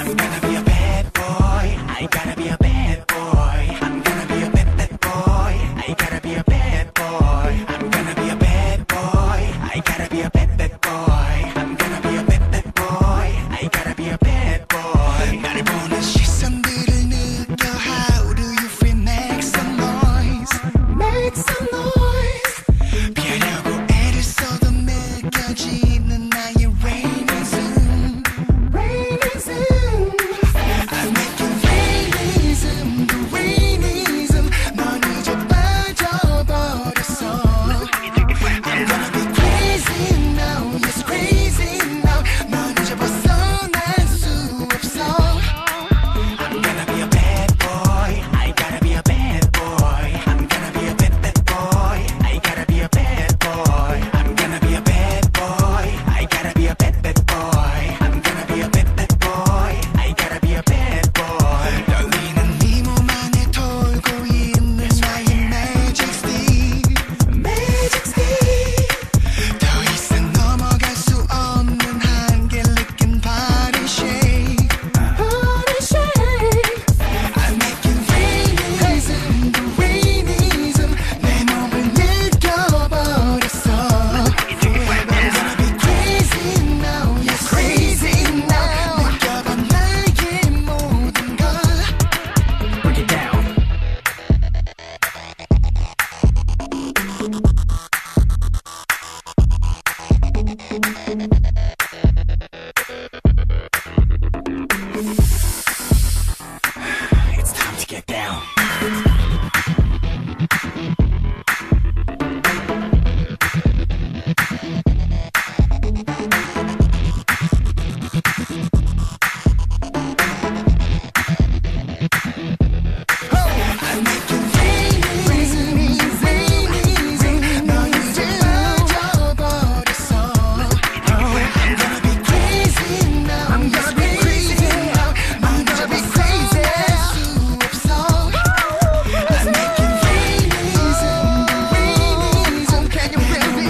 I'm gonna be a bad boy. I gotta be a bad boy. I'm gonna be a bad boy. I gotta be a bad boy. I'm gonna be a bad boy. I gotta be a bad boy. I'm gonna be a bad boy. I gotta be a bad boy. 나를 보는 시선들을 느껴. How do you feel? Make some noise. Make some noise. 피하려고 애를 써도 느껴지는 나의 rainism. Rainism. I'm making rainism. The rainism. 넌 이제 빠져버렸어. I'm gonna be crazy now. Yes, crazy now. 넌 이제 벗어날 수 없어. I'm gonna be a bad boy. I gotta be a bad boy. I'm gonna be a bad boy. I gotta be a bad boy. I'm gonna be a bad boy. I gotta be a bad boy. I'm gonna be a bad boy. I gotta be a bad boy. 떨리는 네 몸 안에 돌고 있는 나의 magic stick. Magic stick. 더 이상 넘어갈 수 없는 한계를 느낀 body shake. Body shake. I'm making rainism. The rainism. 내 몸을 느껴버렸어. I'm gonna be crazy now. Yes, crazy now. 느껴봐 나의 모든 걸. Break it down. It's time to get down. I'm making rainism. 넌 이제 빠져버렸어. I'm gonna be crazy now. I'm gonna be crazy now. 넌 이제 벗어날 수 없어. I'm making rainism. Rainism. Can you feel me?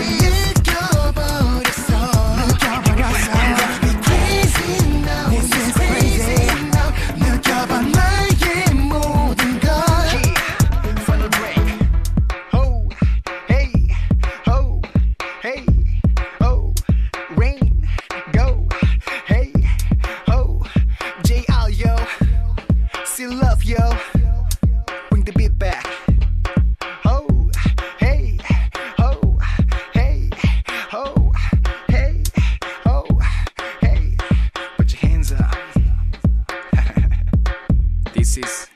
느껴버렸어. I'm gonna be crazy now. This is crazy now. 느껴봐 나의 모든 걸. Final break. Ho, hey, ho, hey, ho. Rain, go, hey, ho. JR, yo. Still love, yo. Bring the beat back. Ho, hey, ho, hey, ho, hey, ho, hey. Put your hands up. This is